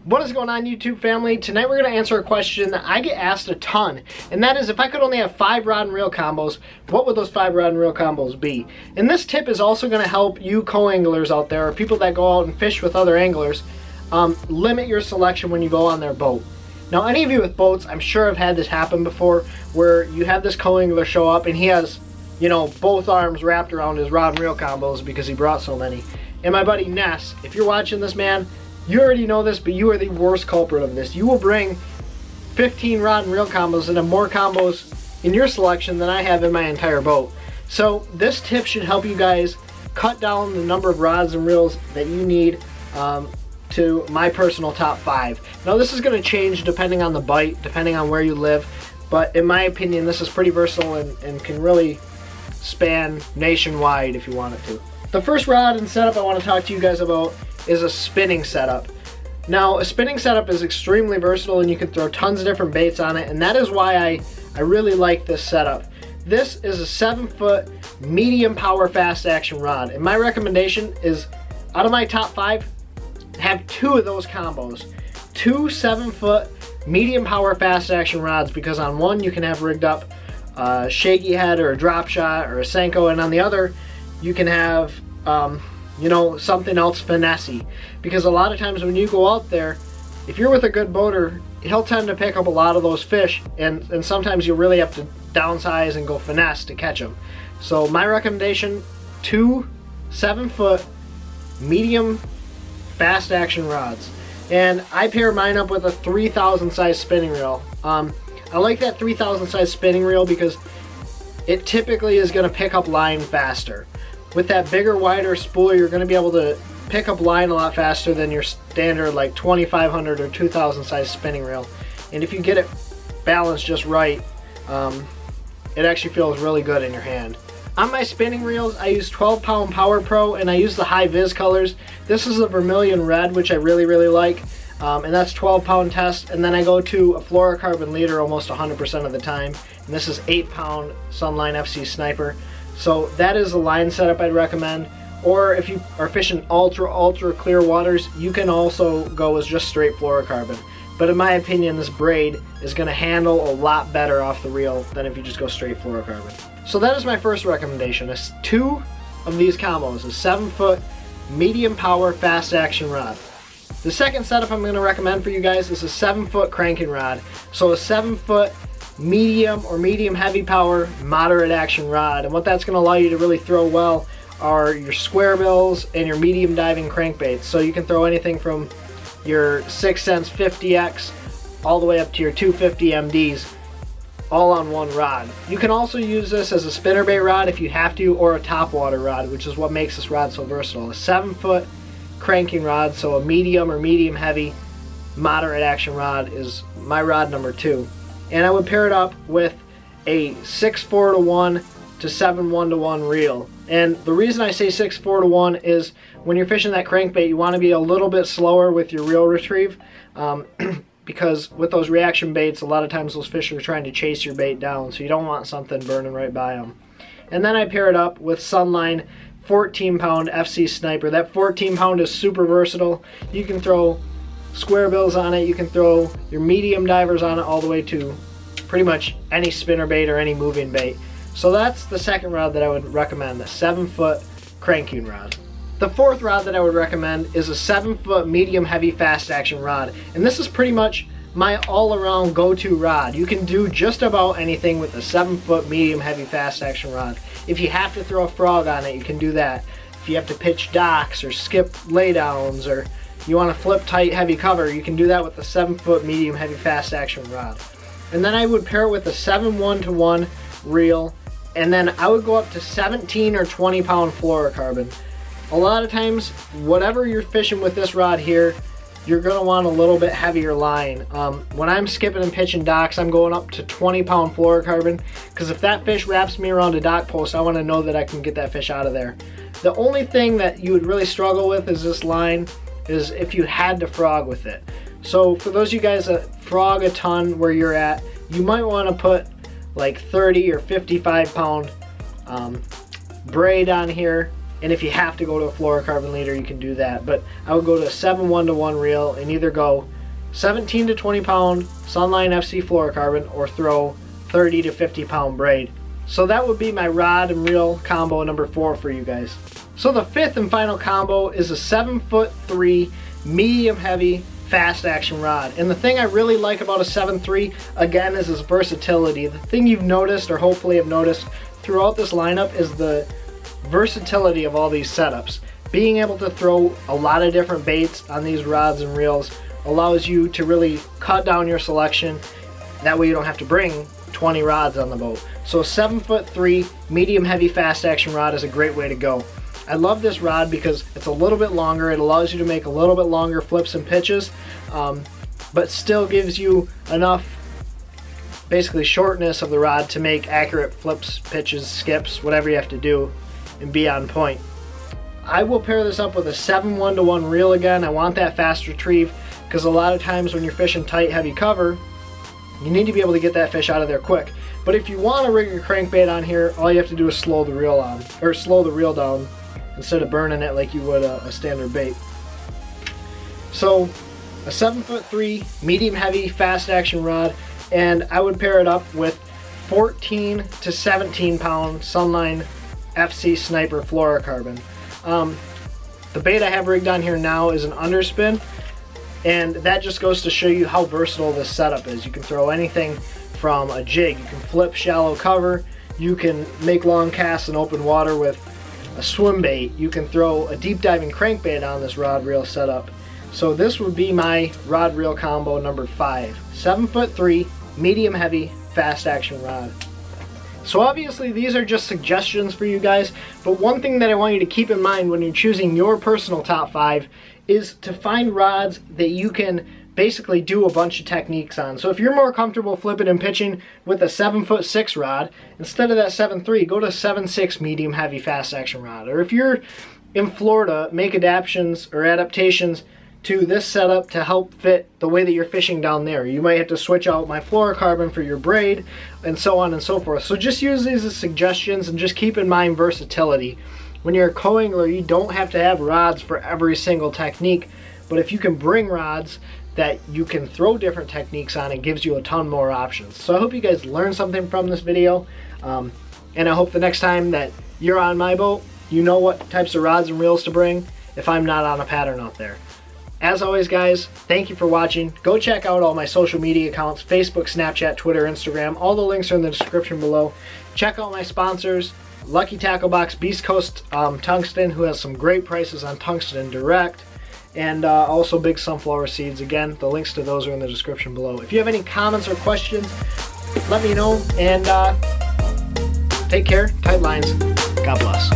What is going on, YouTube family? Tonight we're going to answer a question that I get asked a ton, and that is, if I could only have 5 rod and reel combos, what would those 5 rod and reel combos be? And this tip is also going to help you co-anglers out there, or people that go out and fish with other anglers, limit your selection when you go on their boat. Now, any of you with boats, I'm sure have had this happen before, where you have this co-angler show up and he has, you know, both arms wrapped around his rod and reel combos because he brought so many. And my buddy Ness, if you're watching this, man, you already know this, but you are the worst culprit of this. You will bring 15 rod and reel combos and have more combos in your selection than I have in my entire boat. So this tip should help you guys cut down the number of rods and reels that you need to my personal top 5. Now this is going to change depending on the bite, depending on where you live, but in my opinion this is pretty versatile and can really span nationwide if you want it to. The first rod and setup I want to talk to you guys about is a spinning setup. Now, a spinning setup is extremely versatile and you can throw tons of different baits on it, and that is why I really like this setup. This is a 7-foot medium power fast action rod, and my recommendation is, out of my top 5, have 2 of those combos. 2 7-foot medium power fast action rods, because on one you can have rigged up a shaky head or a drop shot or a Senko, and on the other you can have you know, something else finessey. Because a lot of times when you go out there, if you're with a good boater, he'll tend to pick up a lot of those fish, and sometimes you really have to downsize and go finesse to catch them. So my recommendation, 2 7-foot medium fast action rods. And I pair mine up with a 3000 size spinning reel. I like that 3000 size spinning reel because it typically is going to pick up line faster. With that bigger, wider spooler, you're going to be able to pick up line a lot faster than your standard like 2500 or 2000 size spinning reel. And if you get it balanced just right, it actually feels really good in your hand. On my spinning reels, I use 12-pound Power Pro, and I use the high vis colors. This is a vermilion red, which I really like, and that's 12-pound test. And then I go to a fluorocarbon leader almost 100% of the time, and this is 8-pound Sunline FC Sniper. So that is a line setup I'd recommend. Or if you are fishing ultra clear waters, you can also go with just straight fluorocarbon. But in my opinion, this braid is going to handle a lot better off the reel than if you just go straight fluorocarbon. So that is my first recommendation, is 2 of these combos, a 7-foot medium power fast action rod. The second setup I'm going to recommend for you guys is a 7-foot cranking rod. So a 7-foot medium or medium heavy power moderate action rod, and what that's going to allow you to really throw well are your square bills and your medium diving crankbaits. So you can throw anything from your 6 Sense 50X all the way up to your 250 MDs all on one rod. You can also use this as a spinnerbait rod if you have to, or a topwater rod, which is what makes this rod so versatile. A 7-foot cranking rod, so a medium or medium heavy moderate action rod, is my rod number 2. And I would pair it up with a 6-4-to-1 to 7-1-to-1 reel. And the reason I say 6-4-to-1 is when you're fishing that crankbait, you want to be a little bit slower with your reel retrieve, because with those reaction baits, a lot of times those fish are trying to chase your bait down, so you don't want something burning right by them. And then I pair it up with Sunline 14-pound FC Sniper. That 14-pound is super versatile. You can throw square bills on it, you can throw your medium divers on it, all the way to pretty much any spinner bait or any moving bait. So that's the second rod that I would recommend, the 7-foot cranking rod. The fourth rod that I would recommend is a 7-foot medium heavy fast action rod, and this is pretty much my all-around go-to rod. You can do just about anything with a 7-foot medium heavy fast action rod. If you have to throw a frog on it, you can do that. If you have to pitch docks or skip laydowns, or you want to flip tight heavy cover, you can do that with a 7-foot medium heavy fast action rod. And then I would pair it with a 7-1-to-1 reel, and then I would go up to 17 or 20-pound fluorocarbon. A lot of times, whatever you're fishing with this rod here, you're going to want a little bit heavier line. When I'm skipping and pitching docks, I'm going up to 20-pound fluorocarbon, because if that fish wraps me around a dock post, I want to know that I can get that fish out of there. The only thing that you would really struggle with is this line, is if you had to frog with it. So for those of you guys that frog a ton where you're at, you might want to put like 30 or 55-pound braid on here And if you have to go to a fluorocarbon leader, you can do that. But I would go to a 7 1-to-1 reel and either go 17 to 20 pound Sunline FC fluorocarbon or throw 30 to 50 pound braid. So that would be my rod and reel combo number 4 for you guys. So the 5th and final combo is a 7'3" medium heavy fast action rod. And the thing I really like about a 7'3" again is its versatility. The thing you've noticed, or hopefully have noticed throughout this lineup, is the versatility of all these setups. Being able to throw a lot of different baits on these rods and reels allows you to really cut down your selection. That way you don't have to bring 20 rods on the boat. So a 7'3" medium heavy fast action rod is a great way to go. I love this rod because it's a little bit longer. It allows you to make a little bit longer flips and pitches, but still gives you enough basically shortness of the rod to make accurate flips, pitches, skips, whatever you have to do, and be on point. I will pair this up with a 7 1-to-1 reel again. I want that fast retrieve because a lot of times when you're fishing tight, heavy cover, you need to be able to get that fish out of there quick. But if you want to rig your crankbait on here, all you have to do is slow the reel on, or slow the reel down instead of burning it like you would a standard bait. So a 7'3" medium heavy fast action rod, and I would pair it up with 14 to 17 pound Sunline FC Sniper fluorocarbon. The bait I have rigged on here now is an underspin, and that just goes to show you how versatile this setup is. You can throw anything from a jig, you can flip shallow cover, you can make long casts in open water with a swim bait, you can throw a deep diving crankbait on this rod reel setup. So this would be my rod reel combo number 5. 7'3" medium heavy fast action rod. So obviously these are just suggestions for you guys, but one thing that I want you to keep in mind when you're choosing your personal top 5 is to find rods that you can basically do a bunch of techniques on. So if you're more comfortable flipping and pitching with a 7'6" rod, instead of that 7'3", go to 7'6" medium heavy fast action rod. Or if you're in Florida, make adaptations to this setup to help fit the way that you're fishing down there. You might have to switch out my fluorocarbon for your braid, and so on and so forth. So just use these as suggestions and just keep in mind versatility. When you're a co-angler, you don't have to have rods for every single technique, but if you can bring rods that you can throw different techniques on, it gives you a ton more options. So I hope you guys learned something from this video, and I hope the next time that you're on my boat, you know what types of rods and reels to bring if I'm not on a pattern out there. As always, guys, thank you for watching. Go check out all my social media accounts, Facebook, Snapchat, Twitter, Instagram. All the links are in the description below. Check out my sponsors, Lucky Tackle Box, Beast Coast Tungsten, who has some great prices on tungsten direct, and also Big Sunflower Seeds. Again, the links to those are in the description below. If you have any comments or questions, let me know, and take care, tight lines, God bless.